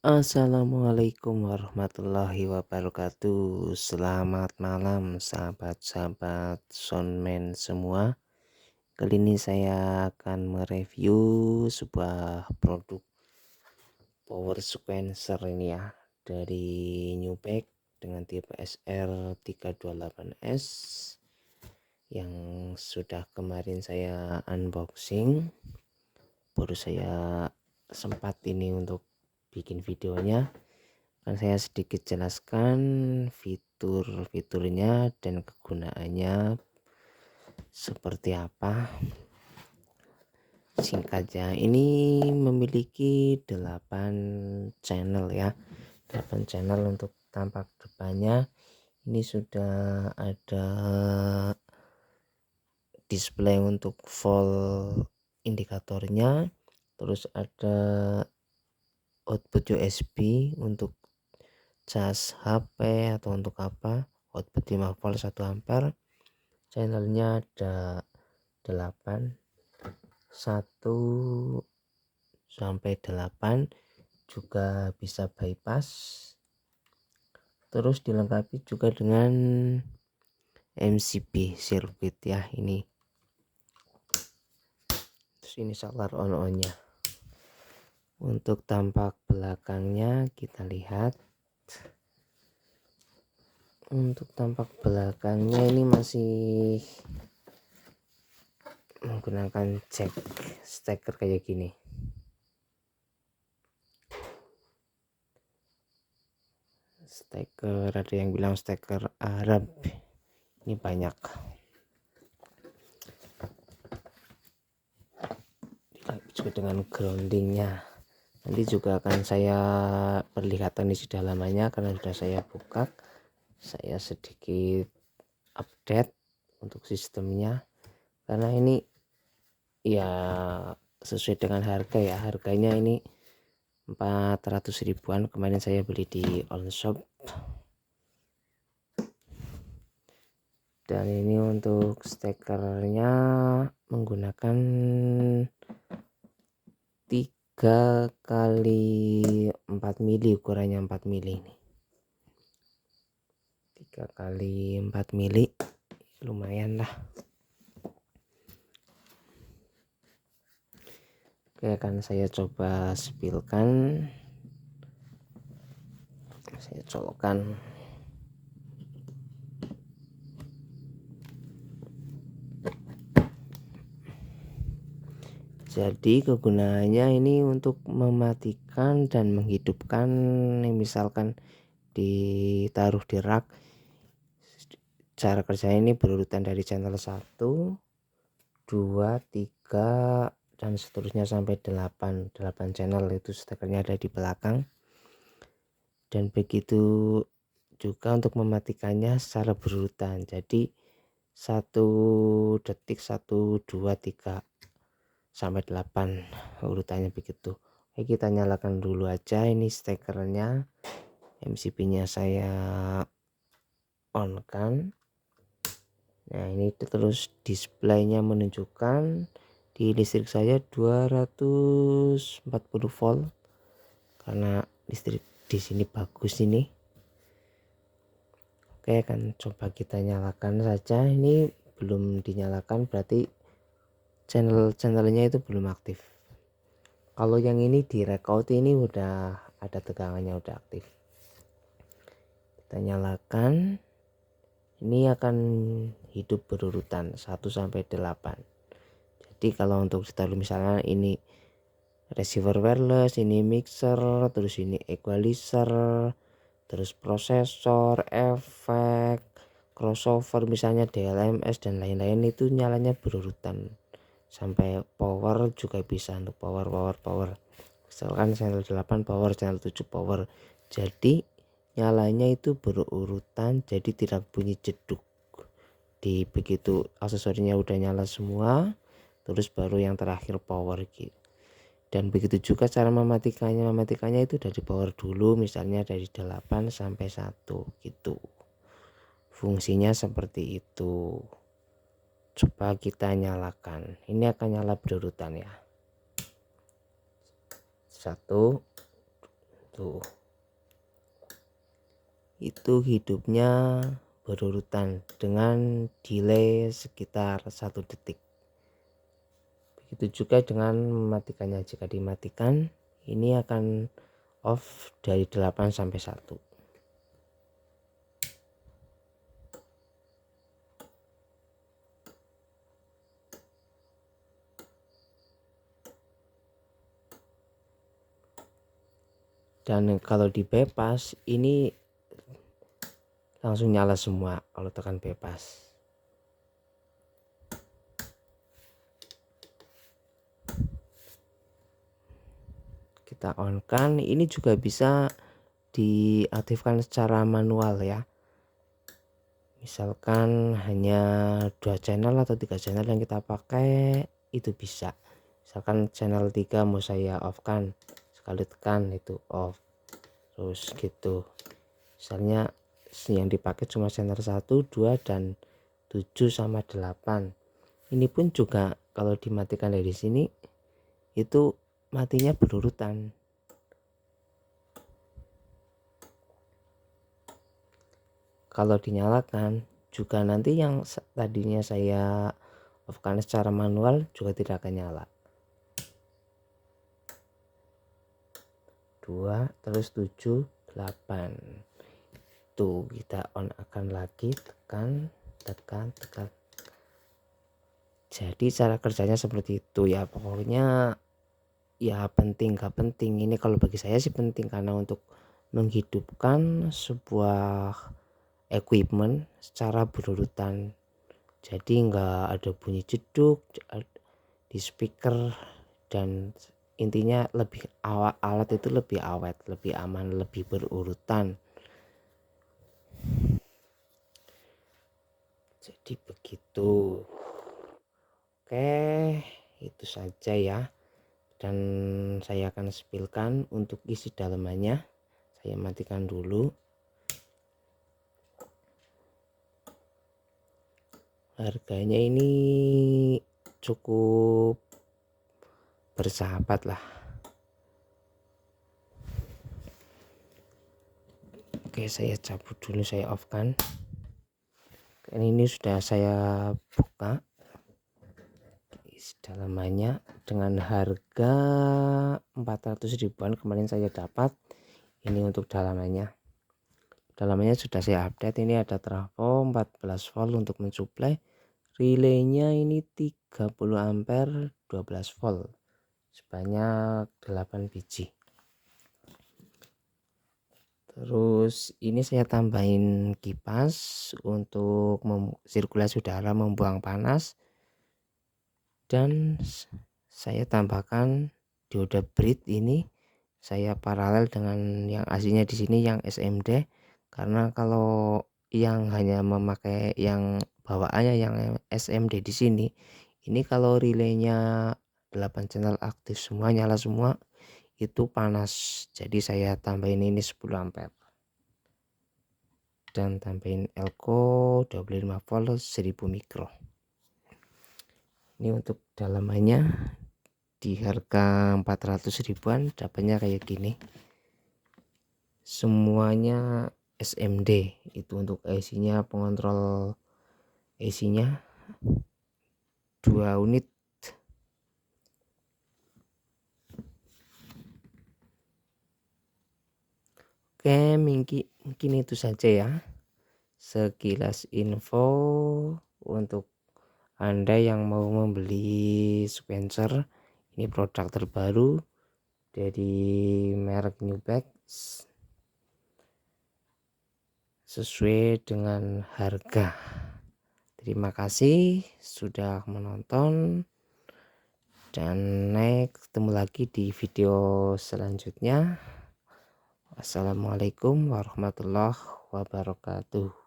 Assalamualaikum warahmatullahi wabarakatuh. Selamat malam sahabat-sahabat soundman semua. Kali ini saya akan mereview sebuah produk power sequencer ini ya, dari Newpack dengan tipe SR328S yang sudah kemarin saya unboxing. Baru saya sempat ini untuk bikin videonya. Akan saya sedikit jelaskan fitur-fiturnya dan kegunaannya seperti apa. Singkatnya, ini memiliki 8 channel ya. 8 channel untuk tampak depannya. Ini sudah ada display untuk volt indikatornya. Terus ada output USB untuk cas HP atau untuk apa, output 5 volt 1 ampere. Channelnya ada 8, 1 sampai 8, juga bisa bypass. Terus dilengkapi juga dengan MCB sirkuit ya ini. Terus ini solar on nya. Untuk tampak belakangnya kita lihat. Untuk tampak belakangnya ini masih menggunakan jack steker kayak gini. Steker, ada yang bilang steker Arab, ini banyak. Dilengkapi juga dengan groundingnya. Nanti juga akan saya perlihatkan isi dalamannya karena sudah saya buka. Saya sedikit update untuk sistemnya karena ini ya sesuai dengan harga ya. Harganya ini 400 ribuan, kemarin saya beli di onshop. Dan ini untuk stekernya menggunakan 3 kali 4 mili, ukurannya 4 mili ini. 3 kali 4 mili lumayan lah. Oke, akan saya coba spilkan. Saya colokkan. Jadi kegunaannya ini untuk mematikan dan menghidupkan, misalkan ditaruh di rak. Cara kerjanya ini berurutan dari channel 1, 2, 3 dan seterusnya sampai 8 channel. Itu stekernya ada di belakang. Dan begitu juga untuk mematikannya secara berurutan. Jadi 1 detik 1, 2, 3 sampai 8 urutannya begitu. Oke, kita nyalakan dulu aja ini stekernya. MCB nya saya on kan. Nah, ini terus displaynya menunjukkan di listrik saya 240 volt karena listrik di sini bagus ini. Oke, akan coba kita nyalakan saja. Ini belum dinyalakan, berarti channelnya itu belum aktif. Kalau yang ini di record ini udah ada tegangannya, udah aktif. Kita nyalakan. Ini akan hidup berurutan 1 sampai 8. Jadi kalau untuk ditaruh misalnya ini receiver wireless, ini mixer, terus ini equalizer, terus prosesor, efek, crossover misalnya DLMS dan lain-lain, itu nyalanya berurutan. Sampai power juga bisa, untuk power. Misalkan channel 8 power, channel 7 power. Jadi nyalanya itu berurutan, jadi tidak bunyi jeduk. Di begitu aksesorinya udah nyala semua, terus baru yang terakhir power gitu. Dan begitu juga cara mematikannya itu dari power dulu, misalnya dari 8 sampai 1 gitu. Fungsinya seperti itu. Coba kita nyalakan. Ini akan nyala berurutan ya. 1, Tuh, itu hidupnya berurutan dengan delay sekitar 1 detik. Begitu juga dengan mematikannya. Jika dimatikan, ini akan off dari 8 sampai 1. Dan kalau di bypass ini langsung nyala semua kalau tekan bypass. Kita on kan, ini juga bisa diaktifkan secara manual ya. Misalkan hanya 2 channel atau 3 channel yang kita pakai, itu bisa. Misalkan channel 3 mau saya off kan, sekali tekan itu off, terus gitu. Misalnya yang dipakai cuma channel 1, 2, dan 7 sama 8. Ini pun juga kalau dimatikan dari sini itu matinya berurutan. Kalau dinyalakan juga nanti yang tadinya saya off-kan secara manual juga tidak akan nyala. 2 terus 7 8. Tuh, kita on akan lagi, tekan. Jadi cara kerjanya seperti itu ya. Pokoknya ya penting gak penting, ini kalau bagi saya sih penting karena untuk menghidupkan sebuah equipment secara berurutan. Jadi nggak ada bunyi jeduk di speaker, dan intinya lebih alat itu lebih awet, lebih aman, lebih berurutan. Jadi begitu. Oke, itu saja ya. Dan saya akan spillkan untuk isi dalamannya. Saya matikan dulu. Harganya ini cukup bersahabat lah. Oke, saya cabut dulu, saya off kan. Ini sudah saya buka isi dalamannya dengan harga 400 ribuan kemarin saya dapat. Ini untuk dalamannya sudah saya update. Ini ada trafo 14 volt untuk mensuplai, relaynya ini 30 ampere 12 volt sebanyak 8 biji. Terus ini saya tambahin kipas untuk sirkulasi udara, membuang panas, dan saya tambahkan dioda BRIDGE. Ini saya paralel dengan yang aslinya di sini yang SMD, karena kalau yang hanya memakai yang bawaannya yang SMD di sini, ini kalau relaynya 8 channel aktif semua, nyala semua, itu panas. Jadi saya tambahin ini 10 ampere dan tambahin elko 25 volt 1000 mikro. Ini untuk dalamannya di harga 400 ribuan dapatnya kayak gini. Semuanya SMD. Itu untuk AC-nya, pengontrol AC-nya 2 unit. Oke, mungkin itu saja ya sekilas info untuk Anda yang mau membeli Spencer. Ini produk terbaru dari merek Newback, sesuai dengan harga. Terima kasih sudah menonton, dan ketemu lagi di video selanjutnya. Wassalamualaikum warahmatullahi wabarakatuh.